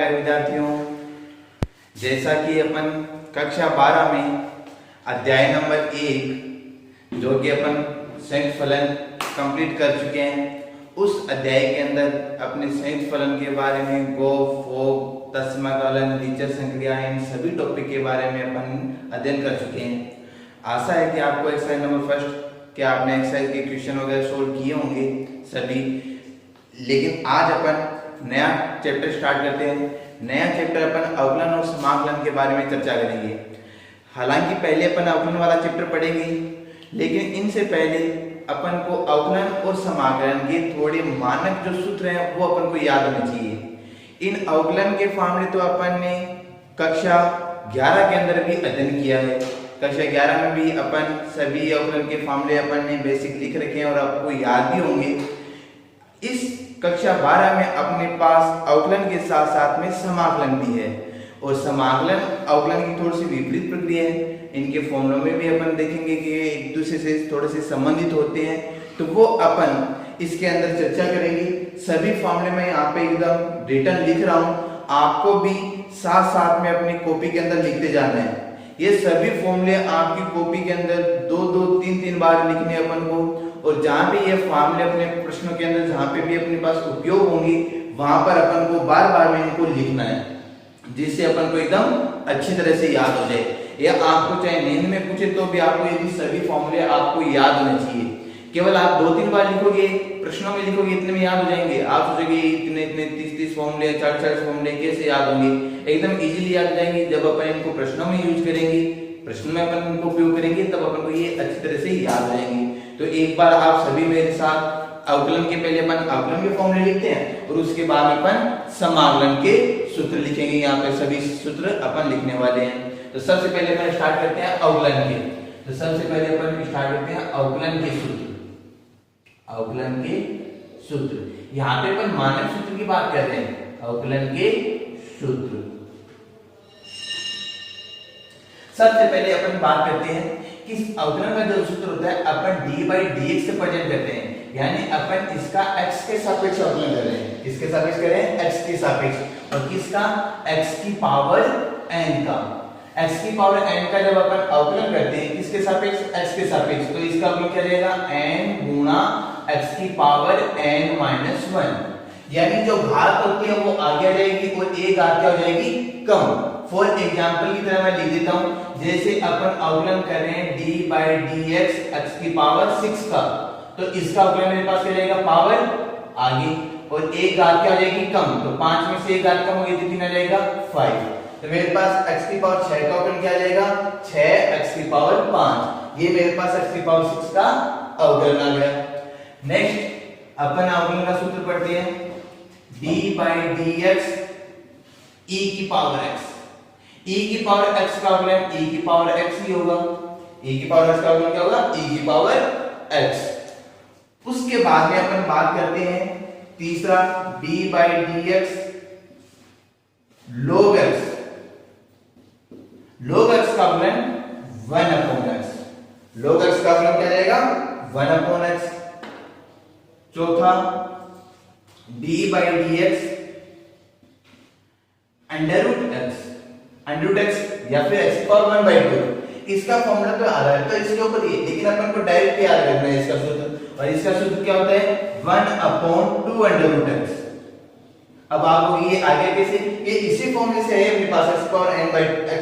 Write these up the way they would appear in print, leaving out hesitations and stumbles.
प्यारे विद्यार्थियों, जैसा कि अपन कक्षा 12 में अध्याय नंबर 1 जो कि अपन संयुक्त फलन कंप्लीट कर चुके हैं, उस अध्याय के अंदर अपने संयुक्त फलन के बारे में गो फोग तस्मा कलन नीचे संक्रिया इन सभी टॉपिक के बारे में अपन अध्ययन कर चुके हैं। आशा है कि आपको एक्सरसाइज नंबर फर्स्ट के आपने एक्सरसाइज के क्वेश्चन वगैरह सोल्व किए होंगे सभी। लेकिन आज अपन नया चैप्टर स्टार्ट करते हैं। नया चैप्टर अपन अवकलन और समाकलन के बारे में चर्चा करेंगे। हालांकि पहले अपन अवकलन वाला चैप्टर पढ़ेंगे, लेकिन इनसे पहले अपन को अवकलन और समाकलन के थोड़े मानक जो सूत्र हैं वो अपन को याद होने चाहिए। इन अवकलन के फॉर्मूले तो अपन ने कक्षा 11 के अंदर भी अध्ययन किया है। कक्षा 11 में भी अपन सभी अवकलन के फॉर्मूले अपन ने बेसिक लिख रखे हैं और आपको याद भी होंगे। इस कक्षा 12 में अपने पास अवकलन के साथ साथ में समाकलन भी है, और समाकलन अवकलन की थोड़ी सी विपरीत प्रक्रिया है। इनके फॉर्मूलों में भी अपन देखेंगे कि एक दूसरे से थोड़े से संबंधित होते हैं, तो वो अपन इसके अंदर चर्चा करेंगे। सभी फॉर्मूले में यहाँ पे एकदम रिटर्न लिख रहा हूँ, आपको भी साथ साथ में अपनी कॉपी के अंदर लिखते जाना है। ये सभी फॉर्मूले आपकी कॉपी के अंदर 2-2, 3-3 बार लिखने अपन को, और जहाँ पे ये फॉर्मूले अपने प्रश्नों के अंदर जहाँ पे भी अपने पास उपयोग होंगे वहां पर अपन को बार बार में इनको लिखना है, जिससे अपन को एकदम अच्छी तरह से याद हो जाए। या आपको चाहे नींद में पूछे तो भी आपको ये सभी फॉर्मूले आपको याद होने चाहिए। केवल आप 2-3 बार लिखोगे, प्रश्नों में लिखोगे, इतने में याद हो जाएंगे। आप सोचोगे इतने 30 फॉर्मूले 40 फॉर्मूले कैसे याद होंगे? एकदम इजीली याद हो जाएंगे। जब अपन इनको प्रश्नों में यूज करेंगे, प्रश्न में अपन इनको उपयोग करेंगे, तब अपन को ये अच्छी तरह से याद हो जाएंगे। तो एक बार आप सभी मेरे साथ अवकलन के पहले अपन अवकलन के फॉर्मूले लिखते हैं और उसके बाद अपन समाकलन के सूत्र लिखेंगे। यहाँ पे सभी सूत्र अपन लिखने वाले हैं। तो सबसे पहले अपन स्टार्ट करते हैं अवकलन के। तो सबसे पहले अपन स्टार्ट करते हैं अवकलन के सूत्र। अवकलन के सूत्र, यहाँ पे अपन मानक सूत्र की बात कर रहे हैं। अवकलन के सूत्र सबसे पहले अपन बात करते हैं कि अवकलन का जो सूत्र होता है अपन d/dx से प्रेजेंट करते हैं, यानी अपन इसका x के सापेक्ष अवकलन कर रहे हैं। किसके सापेक्ष कर रहे हैं? x के सापेक्ष। और किसका? x की पावर n का। x की पावर n का जब अपन अवकलन करते हैं किसके सापेक्ष? x के सापेक्ष, तो इसका अवकलन क्या रहेगा? n गुणा x की पावर n-1, यानी जो घात होती है वो आगे आ जाएगी और एक घात क्या हो जाएगी? कम। फॉर एग्जांपल की तरह मैं लिख देता हूं, जैसे अपन अवकलन कर रहे हैं d/dx x की पावर 6 का, तो इसका अवकलन मेरे पास क्या रहेगा? पावर आगे और एक घात क्या हो जाएगी? कम। तो 5 में से एक घात कम हो गई तो कितना रहेगा? 5। तो मेरे पास x की पावर 6 का अवकलन क्या जाएगा? 6x की पावर 5। ये मेरे पास x की पावर 6 का अवकलन आ गया। नेक्स्ट अपन अवकलन का सूत्र पढ़ते हैं d/dx e की पावर x। e की पावर x का अवकलन e की पावर x ही होगा। e की पावर x का अवकलन क्या होगा? e की पावर x। उसके बाद में अपन बात करते हैं तीसरा d/dx log x। log x का अवकलन 1/x। log x का अवकलन क्या जाएगा? 1/x। चौथा d/dx √x या फिर x की पावर 1/2। इसका फॉर्मूला तो आ रहा है तो इसके ऊपर ये, लेकिन अपन को डायरेक्ट याद रखना है इसका सूत्र। और इसका सूत्र क्या होता है? 1/2 √x। अब आपको ये आगे कैसे? ये इसी फॉर्मूले से है अपने पास x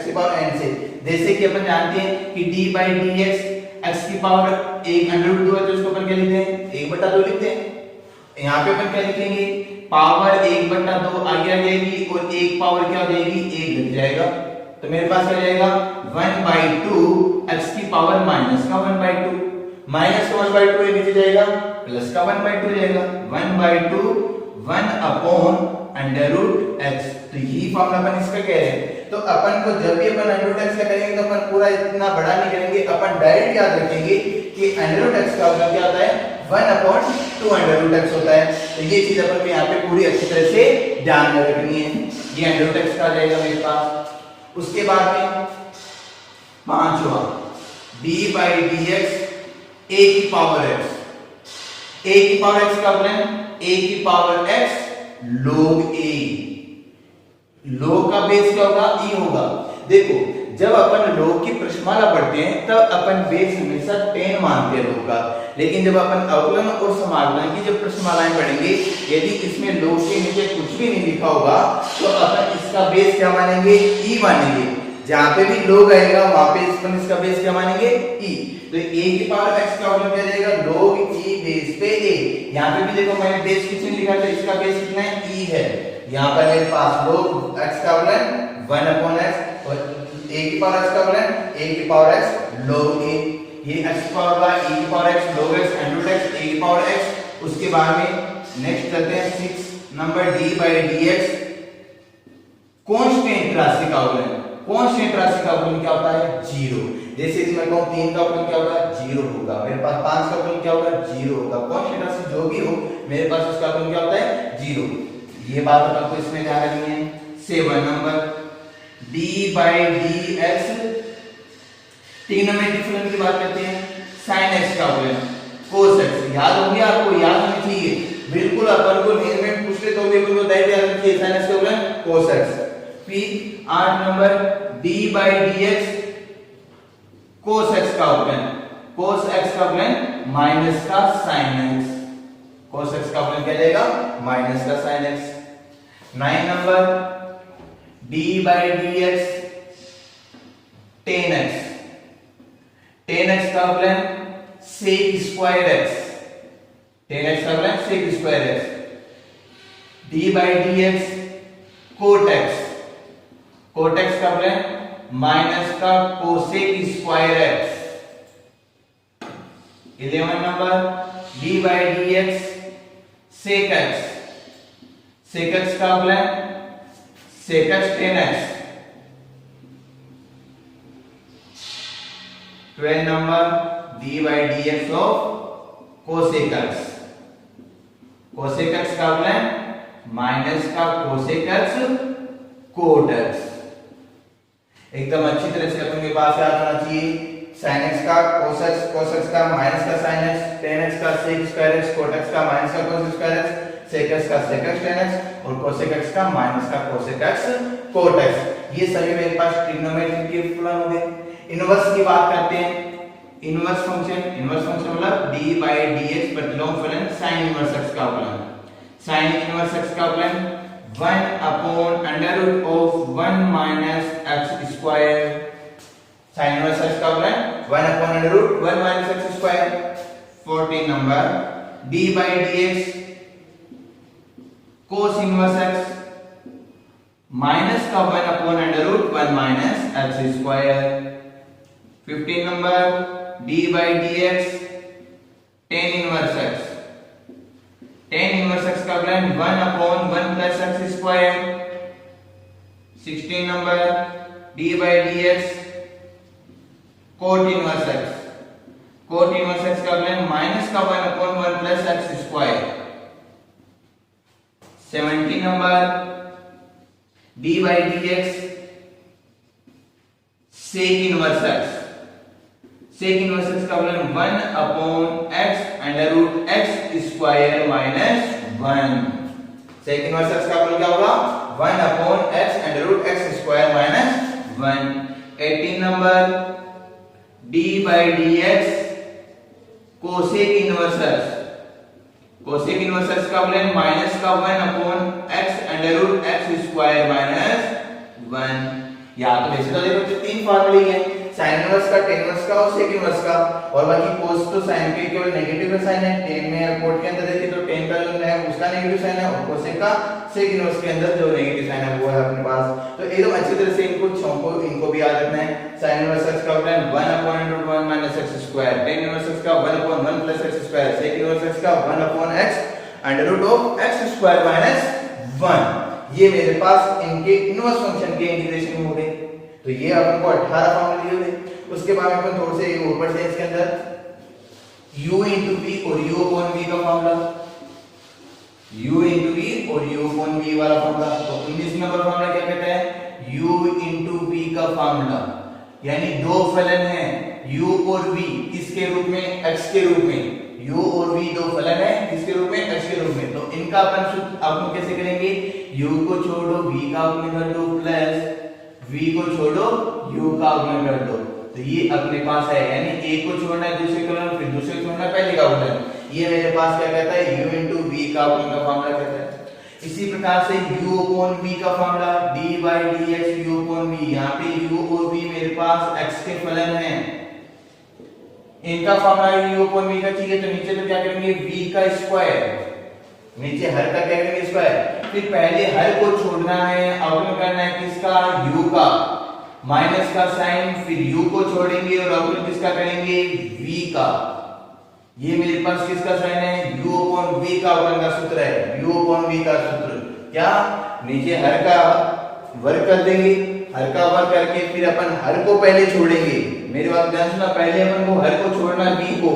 की पावर n से। जैसे कि अपन जानते हैं कि d/dx x की पावर 1/2 है, तो इसको अपन क्या लिखते हैं? 1/2 लिखते हैं। यहाँ पे अपन क्या लिखेंगे? पावर 1/2 आगे आ जाएगी और एक पावर क्या हो जाएगी? 1 लग जाएगा। तो मेरे पास क्या जाएगा? 1/2 x की पावर माइनस का 1/2, माइनस का 1/2 है नीचे जाएगा, प्लस का 1/2 जाएगा। 1/2 1/√x। तो यही फॉर्मूला अपन इसका कह रहे हैं। तो अपन को जब भी अपन √x का करेंगे तो अपन पूरा इतना बड़ा नहीं करेंगे, अपन डायरेक्ट याद रखेंगे कि √x का अवकलन क्या होता है? 1/2 √x होता है। तो ये चीज अपन को यहाँ पे पूरी अच्छी तरह से ध्यान में रखनी है। ये √x का आ जाएगा मेरे पास। उसके बाद में पांचवा d/dx a की पावर x। a की पावर x का अवकलन a की पावर x log a। लोग का बेस क्या होगा, ई होगा। देखो जब अपन लोग की प्रश्नमाला पढ़ते हैं तब अपन बेस हमेशा 10 मानते हैं लोग का, लेकिन जब अपन अवकलन और समाकलन की जब प्रश्नमालाएं पढ़ेंगे यदि इसमें लोग के नीचे कुछ भी नहीं लिखा होगा तो अपन इसका बेस क्या मानेंगे, ई मानेंगे। जहां पे भी लोग आएगा वहां पे अपन इसका बेस क्या मानेंगे, ई। तो a की पावर x का अवकलन क्या जाएगा, log e बेस पे a। यहां पे भी देखो मैंने बेस कितने लिखा था, इसका बेस कितना है, e है। यहां पर मेरे पास log x का अवकलन 1/x और a की पावर x का अवकलन a की पावर x log a। ये x की पावर का e की power x log x √x a की पावर x। उसके बाद में नेक्स्ट चलते हैं 6 नंबर d/dx कांस्टेंट राशि का अवकलन। कांस्टेंट राशि का अवकलन क्या होता है, 0। जैसे इसमें कहूं 3 का अवकलन क्या होगा, 0 होगा। मेरे पास 5 का अवकलन क्या होगा, 0 होगा। कांस्टेंट राशि जो भी हो मेरे पास उसका अवकलन क्या होता है, 0। ये बात आपको इसमें ध्यान रखनी है। 7 नंबर d/dx ट्रिग्नोमेट्रिक फलन की बात करते हैं। sin x का अवकलन cos x याद होंगे, आपको याद होनी चाहिए बिल्कुल। अपन को मेन में पूछ ले तो बिल्कुल बताइए याद रखिए sin x का अवकलन cos x। फिर 8 नंबर d/dx cos x का अवकलन, cos x का अवकलन माइनस का sin x। cos x का अवकलन क्या जाएगा, माइनस का sin x। 9 number d/dx tan x, tan x का अवकलन sec square x, tan x का अवकलन sec square x। d/dx cot x, cot x का अवकलन माइनस का cosec square x। 11 number d/dx sec x, sec x का अवकलन sec x tan x। 12 number d/dx of cosec x, cosec x का अवकलन minus का cosec x cot x। एकदम अच्छी तरह से अपन के पास याद होना चाहिए। sin x का cos x का माइनस का sin x, tan x का sec square x, cot x का माइनस का cos square x, sec x का sec x tan x और cosec x का माइनस का cosec x cot x। ये सभी मेरे पास ट्रिग्नोमेट्री के फलन हो गए। इनवर्स की बात करते हैं। इनवर्स फंक्शन मतलब d/dx प्रतिलोम फलन sin इनवर्स x का अवकलन। sin इनवर्स x का अवकलन 1/√ of 1 minus x square। sin inverse x का अवकलन 1/√ 1 minus x square। 14 number d/dx cos inverse x minus का 1/√ 1 minus x square। 15 number d/dx tan inverse x, tan inverse x का अवकलन 1/1 plus x square। 16 number d/dx cot inverse x, cot inverse x का अवकलन minus का 1/1 plus x square। 17 number d/dx sec inverse x, sec inverse x का अवकलन 1/x square minus 1। sec inverse x का अवकलन क्या होगा, 1/x square minus 1। 18 number d/dx cosec inverse x, cosec inverse x का अवकलन माइनस का 1/x स्क्वायर माइनस 1। यहाँ तो वैसे तो देखो 3 फार्मूले हैं, sin इनवर्स का, tan इनवर्स का और sec इनवर्स का। और बाकी cos तो sin के केवल नेगेटिव का साइन है। tan में cot के अंदर देखिए तो tan का जो है उसका नेगेटिव साइन है और cosec का sec इनवर्स के अंदर जो नेगेटिव साइन है वो है अपने पास। तो एकदम अच्छी तरह से इनको भी याद रखना है। sin इनवर्स x का अवकलन 1/√1 minus x square, tan inverse x का 1/1 plus x square, sec inverse x का 1/x स्क्वायर माइनस 1। ये मेरे पास इनके इनवर्स फंक्शन के इंटीग्रेशन हो गए। तो ये अपन को 18 फार्मूले हो गए। उसके बाद अपन थोड़े से ऊपर से इसके अंदर u into v और u upon v का फार्मूला, u into v और u upon v वाला फार्मूला। तो 19 नंबर फार्मूला क्या कहता है, u into v का फार्मूला, यानी दो फलन हैं u और v किसके रूप में, x के रूप में। u और v दो फलन है किसके रूप में, x के रूप में। तो इनका अपन कैसे करेंगे, u को छोड़ो v का अवकलन कर दो प्लस v को छोड़ो u का अवकलन कर दो। तो ये अपने पास है, यानी एक को छोड़ना है दूसरे का अवकलन, फिर दूसरे को छोड़ना है पहले का अवकलन। ये मेरे पास क्या कहता है, u into v का अवकलन का फार्मूला कहता है। इसी प्रकार से u upon v का formula d by dx u upon v, यहाँ पे u और v मेरे पास x के फलन हैं, इनका फार्मूला u upon v का चाहिए। तो नीचे तो क्या करेंगे, v का स्क्वायर, नीचे हर का क्या करेंगे स्क्वायर, फिर पहले हर को छोड़ना है, अवकलन करना है किसका, u का, माइनस का साइन, फिर u को छोड़ेंगे और अवकलन किसका करेंगे, v का। ये मेरे पास किसका साइन है, u upon v का अवकलन का सूत्र है, u upon v का सूत्र क्या, नीचे हर का वर्ग कर देंगे, हर का वर्ग करके फिर अपन हर को पहले छोड़ेंगे, मेरी बात ध्यान सुना, पहले अपन को हर को छोड़ना v को,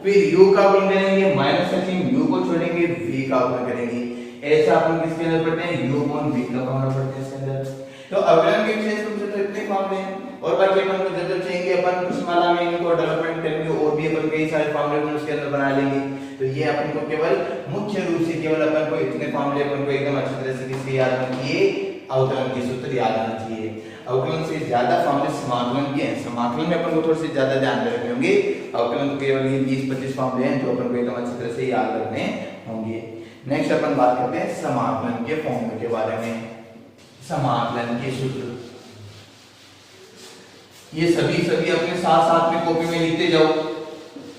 फिर u का अवकलन करेंगे, माइनस का चिन्ह u को छोड़ेंगे, v का अवकलन करेंगे। ऐसा अपन किसके अंदर पढ़ते हैं, u upon v का फार्मूला पढ़ते हैं इसके अंदर। तो अवकलन के विशेष रूप से तो इतने फार्मूले हैं, और बाकी अपन को जब चाहिए अपन कुशमाला में इनको डेवलपमेंट करेंगे और भी अपन कई सारे फार्मूले उसके अंदर बना लेंगे। तो ये अपन को केवल मुख्य रूप से केवल अपन को इतने फार्मूले अपन को एकदम अच्छी तरह से किसके याद रखना चाहिए, अवकलन के सूत्र याद आना चाहिए। अवकलन से ज्यादा फार्मूले समाकलन के हैं, समाकलन में अपन को थोड़े से ज्यादा ध्यान रखने होंगे, अवकलन को केवल ये 20-25 फार्मूले हैं जो अपन को एकदम अच्छी तरह से याद रखने होंगे। नेक्स्ट अपन बात करते हैं समाकलन के फॉर्मूले के बारे में, समाकलन के सूत्र। ये सभी अपने साथ साथ में कॉपी में लिखते जाओ,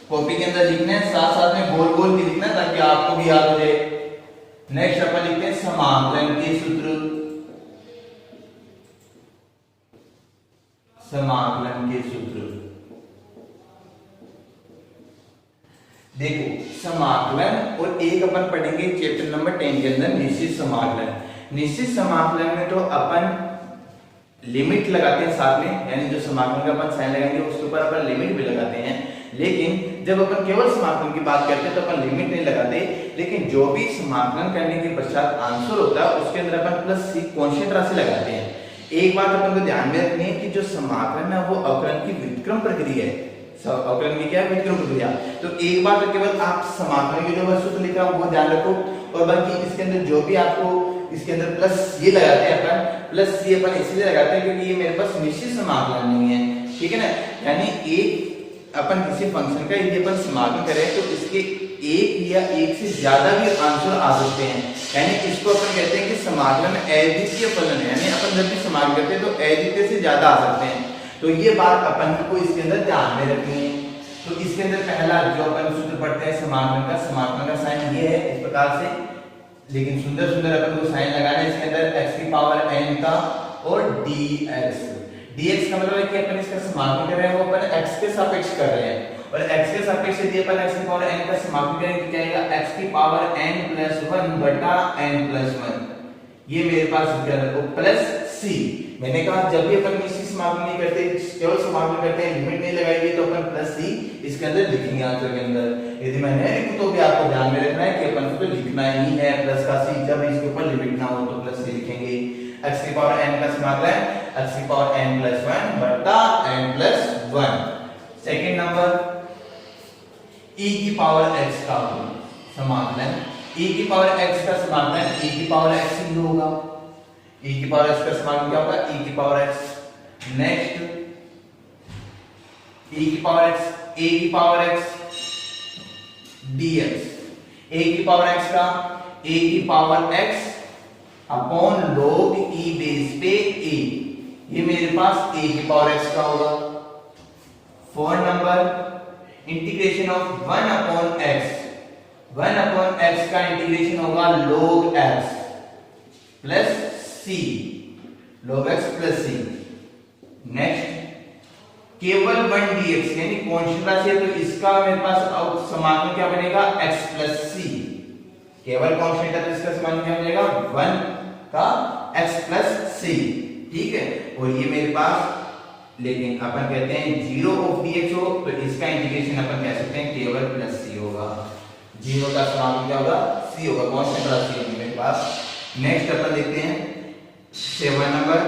कॉपी के अंदर लिखना है, साथ साथ में गोल गोल भी लिखना है ताकि आपको भी याद हो जाए। नेक्स्ट अपन लिखते हैं समाकलन के सूत्र, समाकलन के सूत्र। देखो समाकलन और एक अपन पढ़ेंगे चैप्टर नंबर 10 के अंदर निश्चित समाकलन। निश्चित समाकलन में तो अपन लिमिट लगाते हैं साथ में, यानी जो समाकलन का अपन साइन लगाएंगे उसके ऊपर अपन लिमिट भी लगाते हैं, लेकिन जब अपन केवल समाकलन की बात करते हैं तो अपन लिमिट नहीं लगाते, लेकिन जो भी समाकलन करने के पश्चात आंसर होता है उसके अंदर अपन प्लस सी कांस्टेंट राशि लगाते हैं। एक बात अपन को ध्यान में रखनी है कि जो समाकलन है वो अवकलन की व्युत्क्रम प्रक्रिया है, अवकलन की क्या है, व्युत्क्रम प्रक्रिया। तो एक बार तो केवल आप समाकलन की जो सूत्र लिखा है वो ध्यान रखो, और बाकी इसके अंदर जो भी आपको इसके अंदर प्लस ये लगाते हैं अपन, प्लस ये अपन इसलिए लगाते हैं क्योंकि ये मेरे पास निश्चित समाकलन नहीं है, ठीक है ना। यानी एक अपन किसी फंक्शन का यदि अपन समाकलन करें तो इसके एक या एक से ज्यादा भी आंसर आ सकते हैं, यानी इसको अपन कहते हैं कि समाकलन अद्वितीय फलन है, यानी अपन जब भी समाकलन करते हैं तो अद्वितीय से ज्यादा आ सकते हैं। तो ये बात अपन को इसके अंदर ध्यान में रखनी है। तो इसके अंदर पहला जो अपन सूत्र पढ़ते हैं समाकलन का साइन ये है इस प्रकार से, लेकिन सुंदर सुंदर अपन को साइन लगाना है इसके अंदर x की पावर n का और dx का मतलब है कि अपन इसका समाकलन कर रहे हैं वो अपन x के सापेक्ष कर रहे हैं, और x के सापेक्ष यदि अपन x की पावर n का समाकलन करेंगे तो क्या आएगा, x की पावर n+1 बटा n+1, ये मेरे पास इसके अंदर प्लस c। मैंने कहा जब भी अपन निश्चित समाकलन नहीं करते, केवल समाकलन करते हैं, लिमिट नहीं लगाएंगे तो अपन प्लस c इसके अंदर लिखेंगे आंसर के अंदर। यदि मैं नहीं लिखूं तो भी आपको ध्यान में रखना है कि अपन को लिखना ही है प्लस का c, जब इसके ऊपर लिमिट ना हो तो प्लस c लिखेंगे। x की पावर n का समाकलन x की पावर n+1 बटा n+1। सेकंड नंबर e की पावर x का समाकलन, e की पावर x का समाकलन e की पावर x ही होगा, e की पावर x का समाकलन क्या होगा, e की पावर x। नेक्स्ट e की पावर x, a की पावर x dx, a की पावर x का a की power x upon log e base पे a, ये मेरे पास a की पावर x का होगा। Fourth number integration of 1 upon x का इंटीग्रेशन होगा log x plus c, log x plus c। Next केवल 1 dx यानी कांस्टेंट राशि है तो इसका मेरे पास समाकलन क्या बनेगा, x प्लस c। केवल कांस्टेंट है तो इसका समाकलन क्या बनेगा, 1 का x प्लस c, ठीक है। और ये मेरे पास, लेकिन अपन कहते हैं 0 ऑफ dx हो तो इसका इंटीग्रेशन अपन कह सकते हैं केवल प्लस c होगा, 0 का समाकलन क्या होगा, c होगा, कांस्टेंट राशि है मेरे पास। नेक्स्ट अपन देखते हैं 7 नंबर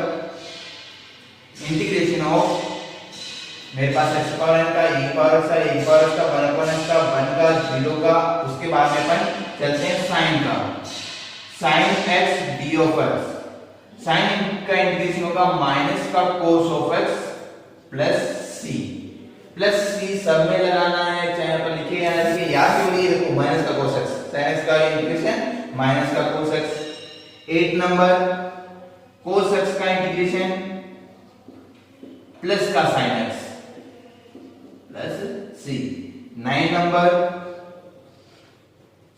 इंटीग्रेशन ऑफ मेरे पास x पावर n का e पावर x का 1 अपॉन x का 1 का 0 का, उसके बाद में अपन चलते हैं साइन का, sine x d of x, sine का इंटीग्रेशन होगा माइनस का cos of x plus c सब में लगाना है, चाहे अपन लिखे या लिखे, याद क्यों नहीं, देखो माइनस का कोस x, साइन x का इंटीग्रेशन माइनस का cos x। 8 number cos x का इंटीग्रेशन प्लस का sine x plus c। 9 number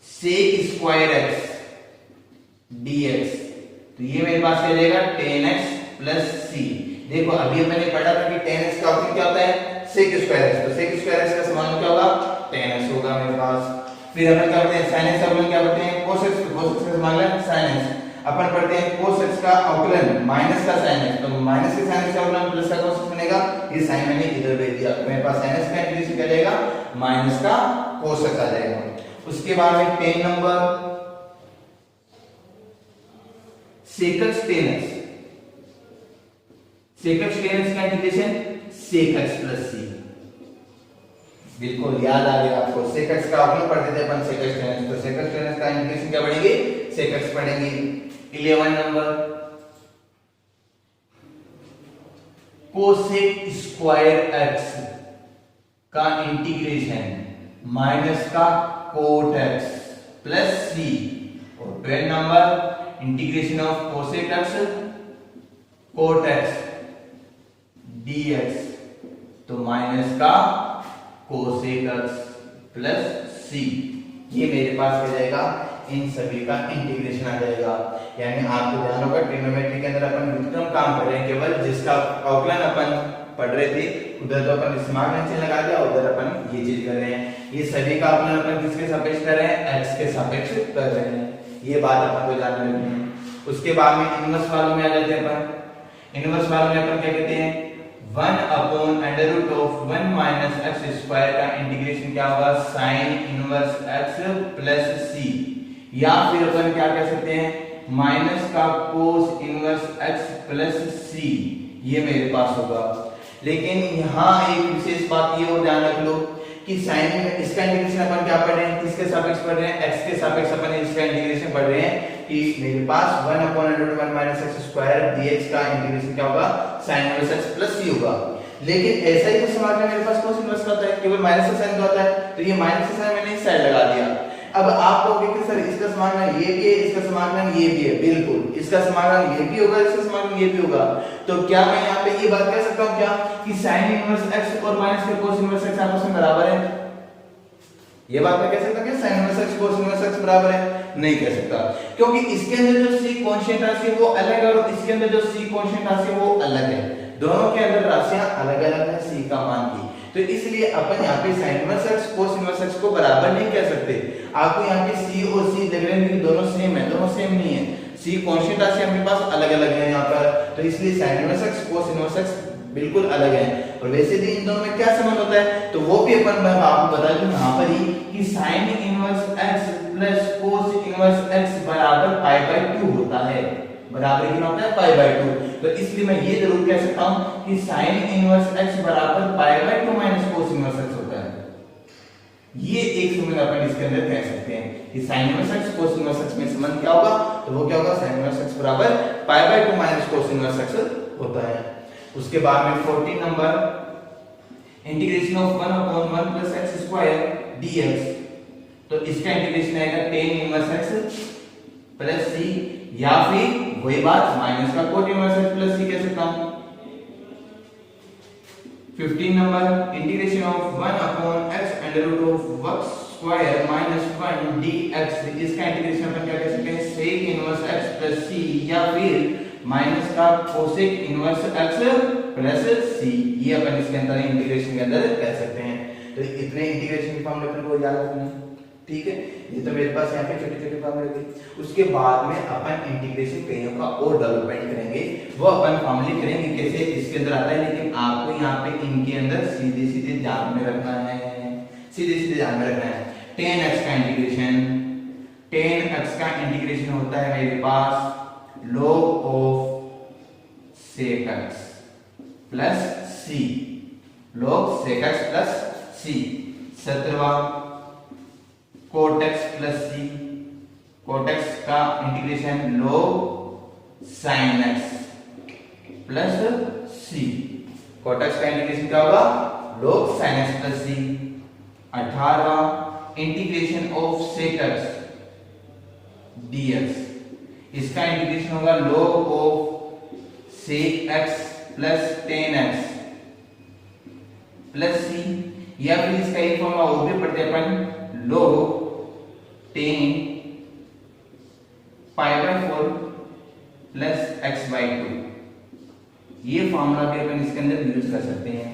sec square x dx, तो ये मेरे पास क्या जाएगा tan x प्लस c। देखो अभी मैंने पढ़ा था कि tan x का ऑप्शन क्या होता है sec स्क्वायर x, तो sec स्क्वायर x का समान क्या होगा tan x होगा मेरे पास। फिर अपन क्या पढ़ते हैं sin x का अवकलन क्या पढ़ते हैं cos x, तो cos x का समान है sin x। अपन पढ़ते हैं cos x का अवकलन माइनस का sin x, तो माइनस के sin x का अवकलन प्लस का cos x बनेगा, ये sin मैंने इधर भेज दिया, तो मेरे पास sin x का इंटीग्रेशन क्या जाएगा माइनस का cos x आ जाएगा। उसके बाद में 10 number sec x tan x, sec x tan x का integration sec x plus c, बिल्कुल याद आ गया आपको, sec x का अवकलन पढ़ते थे अपन sec x tan x, तो sec x tan x का इंटीग्रेशन क्या पढ़ेंगे sec x पढ़ेंगे। 11 नंबर cosec स्क्वायर x का इंटीग्रेशन माइनस का cot x प्लस c, और 12 number integration of cosec x cot x dx, तो माइनस का cosec x प्लस c, ये मेरे पास क्या जाएगा इन सभी का इंटीग्रेशन आ जाएगा। यानी आपको ध्यान होगा ट्रिग्नोमेट्री के अंदर अपन व्युत्क्रम काम कर रहे हैं, केवल जिसका अवकलन अपन पढ़ रहे थे उधर तो अपन स्मॉल चिन्ह लगा दिया, उधर अपन ये चीज कर रहे हैं, ये सभी का अवकलन अपन किसके सापेक्ष कर रहे हैं x के सापेक्ष कर रहे हैं, ये बात अपन को जानना है। उसके बाद में इनवर्स वालों में आ जाते हैं अपन, इनवर्स वालों में अपन क्या कहते हैं 1 upon under root of 1 minus x square का इंटीग्रेशन क्या होगा sin inverse x plus c, या फिर अपन क्या कह सकते हैं माइनस का cos inverse x plus c, ये मेरे पास होगा। लेकिन यहाँ एक विशेष बात ये और ध्यान रख लो कि साइन में इसका इंटीग्रेशन अपन क्या पढ़ रहे हैं किसके सापेक्ष पढ़ रहे हैं x के सापेक्ष अपन इसका इंटीग्रेशन पढ़ रहे हैं कि मेरे पास 1 upon under root 1 minus x square dx का इंटीग्रेशन क्या होगा sin inverse x plus c होगा। लेकिन ऐसा ही तो समाज में मेरे पास cos इनवर्स का होता है, केवल माइनस का साइन होता है, तो ये माइनस का साइन मैंने इस साइड लगा दिया। अब आप कहोगे कि सर इसका समाधान ये भी है, इसका समाधान ये भी है, बिल्कुल इसका समाधान ये भी होगा, इसका समाधान ये भी होगा। तो क्या मैं यहाँ पे ये बात कह सकता हूँ क्या कि sin इनवर्स x और माइनस के cos इनवर्स x आपस में बराबर है? ये बात मैं कह सकता हूँ कि sin inverse x cos inverse x बराबर है? नहीं कह सकता, क्योंकि इसके अंदर जो c कांस्टेंट राशि है वो अलग है और इसके अंदर जो c कांस्टेंट राशि है वो अलग है, दोनों के अंदर राशियां अलग-अलग है c का मान की, तो इसलिए अपन यहाँ पे sin inverse x cos inverse x को बराबर नहीं कह सकते। आपको यहाँ पे c और c लग रहे हैं दोनों सेम है, दोनों सेम नहीं है, c कांस्टेंट राशि हमारे पास अलग-अलग है यहाँ पर, तो इसलिए sin inverse x cos inverse x बिल्कुल अलग है। और वैसे भी इन दोनों में क्या संबंध होता है तो वो भी अपन मैं आपको बता दूं यहाँ पर ही कि sin inverse x plus cos inverse x बराबर पाई बाय 2 होता है, बराबर कितना होता है पाई बाय 2। तो इसलिए मैं ये जरूर कह सकता हूं कि sin इनवर्स x बराबर pi by 2 minus cos inverse x होता है। ये एक संबंध अपन इसके अंदर कह सकते हैं कि sin inverse x cos inverse x में संबंध क्या होगा, तो वो क्या होगा sin इनवर्स x बराबर pi by 2 minus cos inverse x होता है। उसके बाद में 14 number integration of 1 upon 1 plus x square dx, तो इसका इंटीग्रेशन आएगा tan inverse x plus c, या फिर वही बात माइनस का cot inverse x plus c कह सकता हूं। 15 number integration of 1 upon x under root of x square minus 1 dx, इसका इंटीग्रेशन अपन क्या कह सकते हैं sec inverse x plus c, या फिर माइनस का cosec inverse x plus c, ये अपन इसके अंदर इंटीग्रेशन के अंदर कह सकते हैं। तो इतने इंटीग्रेशन के फॉर्मूले अपन को याद रखना है, ठीक है, ये तो मेरे पास यहाँ पे छोटे-छोटे फॉर्मूले थे। उसके बाद में अपन इंटीग्रेशन कईयों का और डेवलपमेंट करेंगे, वो अपन फॉर्मूले करेंगे कैसे इसके अंदर आता है, लेकिन आपको यहाँ पे इनके अंदर सीधे-सीधे ध्यान में रखना है, सीधे-सीधे ध्यान में रखना है। tan x का इंटीग्रेशन, tan x का इंटीग्रेशन होता है मेरे पास log of sec x plus c, log sec x plus c। 17वां cot x plus c, cot x का integration log sin x plus c। cot x का integration क्या होगा? log sin x plus c। 18वां integration of sec x dx, इसका integration होगा log of sec x plus tan x plus c, या फिर इसका एक फॉर्मूला और भी पढ़ते हैं अपन, log tan π/4 प्लस x/2। ये फॉर्मूला भी अपन इसके अंदर यूज कर सकते हैं।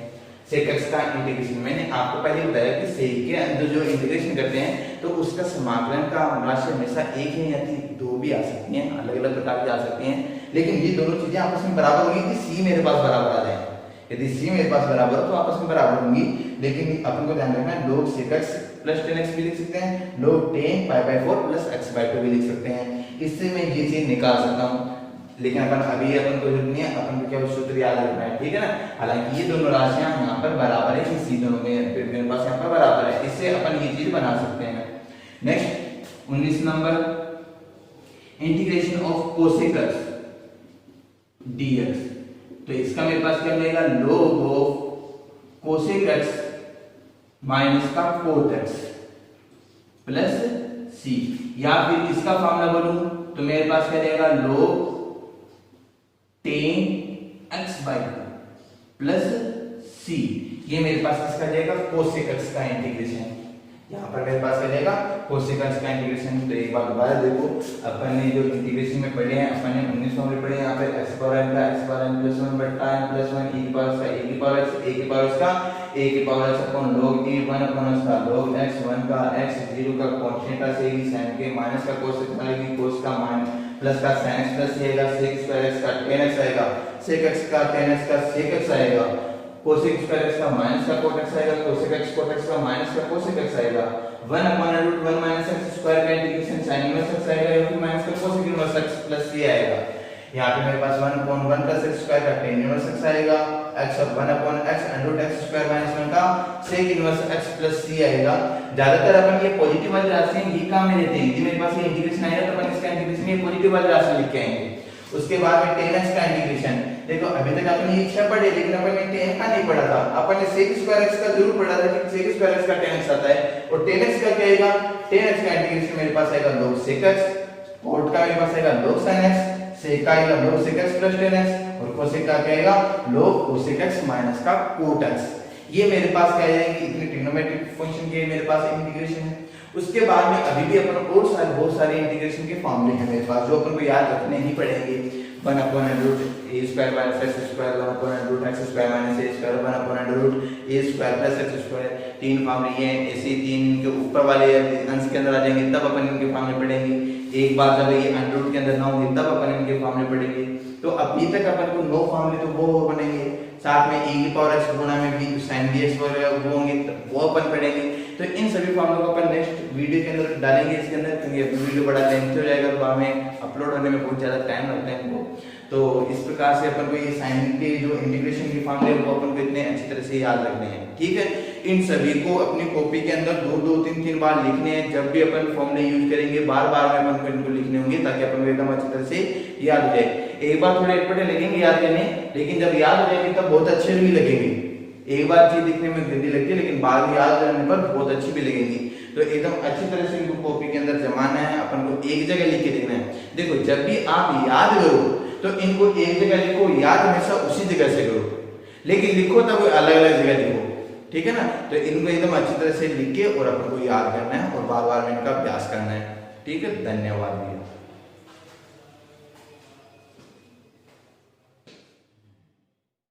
sec x का इंटीग्रेशन मैंने आपको पहले बताया कि sec के अंदर जो इंटीग्रेशन करते हैं तो उसका समाकलन का राशि हमेशा एक है या दो भी आ सकती हैं, अलग अलग प्रकार की आ सकती हैं, लेकिन ये दोनों चीजें आपस में बराबर होगी कि c मेरे पास बराबर आ जाए। यदि c मेरे पास बराबर हो तो आपस में बराबर होंगी, लेकिन अपन को ध्यान रखना है log sec x plus tan x भी लिख सकते हैं, log tan π/4 प्लस x/2 भी लिख सकते हैं। इससे मैं ये चीज निकाल सकता हूँ, लेकिन अपन अभी अपन को जरूरत नहीं है, अपन को केवल सूत्र याद रखना है, ठीक है ना। हालांकि ये दोनों राशियां यहाँ पर बराबर है, इसी दोनों में फिर मेरे पास यहाँ पर बराबर है, इससे अपन ये चीज बना सकते हैं। Next 19 number integration of cosec x dx, तो इसका मेरे पास क्या मिलेगा? log of cosec x minus का cot x प्लस c, या फिर इसका फॉर्मूला बोलूं तो मेरे पास क्या रहेगा? log tan x/2 plus c, ये मेरे पास किसका जाएगा? cosec x का इंटीग्रेशन। यहाँ पर मेरे पास क्या जाएगा? cosec x का इंटीग्रेशन। तो एक बार दोबारा देखो, अपन ने जो इंटीग्रेशन में पढ़े हैं, अपन ने 19 फॉर्मूले पढ़े हैं। यहाँ पे x पावर n का x पावर n प्लस 1 बटा n प्लस 1 e की पावर का e की पावर x, a की पावर का a की power x upon log e 1 upon उसका log x 1 का x 0 का कांस्टेंट का से sin के माइनस का cos x आएगी, cos का माइनस प्लस का sin x प्लस c आएगा, sec स्क्वायर x का tan x आएगा, sec x का tan x का sec x आएगा, cosec स्क्वायर x का माइनस का cot x आएगा, cosec x cot x का माइनस का cosec x आएगा, 1 upon root 1 minus x square का इंटीग्रेशन sin इनवर्स x आएगा, या फिर माइनस का cosec inverse x plus c आएगा। यहाँ पे मेरे पास 1 अपॉन 1 प्लस x स्क्वायर का tan इनवर्स x आएगा, x अब 1 upon x under root x square minus 1 का sec inverse x plus c आएगा। ज्यादातर अपन ये पॉजिटिव वाली राशियां ये काम में लेते हैं, यदि मेरे पास ये इंटीग्रेशन आएगा तो अपन इसका इंटीग्रेशन ये पॉजिटिव वाली राशि लिख के आएंगे। उसके बाद में tan x का इंटीग्रेशन, देखो अभी तक अपन ये 6 पढ़े, लेकिन अपन ने tan का नहीं पढ़ा था। अपन ने sec स्क्वायर x का जरूर पढ़ा था कि sec स्क्वायर x का tan x आता है, और tan x का क्या आएगा? tan x का इंटीग्रेशन मेरे पास आएगा log sec x, cot का मेरे पास आएगा log sin x, sec का आएगा log sec x plus tan x, और cosec का क्या आएगा? log cosec x माइनस का cot x। ये मेरे पास क्या आएगी? इतने ट्रिग्नोमेट्रिक फंक्शन के मेरे पास इंटीग्रेशन है। उसके बाद में अभी भी अपन और बहुत सारे इंटीग्रेशन के फॉर्मूले हैं मेरे पास, जो अपन को याद रखने ही पड़ेंगे। 1 upon root a square minus x square, 1 upon root x square minus a square, 1 upon root a square plus x square. तीन फॉर्मूले ये हैं, ऐसे तीन के ऊपर वाले अंश के अंदर आ जाएंगे तब अपन इनके फॉर्मूले पढ़ेंगे। एक बार जब ये अंडर रूट के अंदर ना होंगे तब अपन इनके फॉर्मूले पढ़ेंगे। तो अभी तक अपन को 9 फॉर्मूले तो वो बनेंगे, साथ में e की पावर x गुणा में भी sin dx वगैरह वो होंगे, वो अपन पढ़ेंगे। तो इन सभी फॉर्मूलों को अपन नेक्स्ट वीडियो के अंदर डालेंगे इसके अंदर, क्योंकि वीडियो बड़ा लेंथ हो जाएगा तो हमें अपलोड होने में बहुत ज्यादा टाइम लगता है इनको। तो इस प्रकार से अपन को ये साइन के जो इंटीग्रेशन के फॉर्मूले वो अपन को इतने अच्छी तरह से याद रखने हैं, ठीक है। इन सभी को अपनी कॉपी के अंदर 2-3 बार लिखने हैं। जब भी अपन फॉर्मूले यूज करेंगे बार बार में अपन को इनको लिखने होंगे, ताकि अपन को एकदम अच्छी तरह से याद हो जाए। एक बार थोड़े अटपटे लगेंगे याद करने, लेकिन जब याद हो जाएंगे तब बहुत अच्छे भी लगेंगे। एक बार चीज दिखने में गंदी लगती है, लेकिन बाद में याद करने पर बहुत अच्छी भी लगेगी। तो एकदम अच्छी तरह से इनको कॉपी के अंदर जमाना है, अपन को एक जगह लिख के देखना है। देखो जब भी आप याद करो तो इनको एक जगह लिखो, याद हमेशा उसी जगह से करो, लेकिन लिखो तब अलग अलग जगह लिखो, ठीक है ना। तो इनको एकदम अच्छी तरह से लिख के और अपन को याद करना है और बार बार में इनका अभ्यास करना है, ठीक है। धन्यवाद भैया।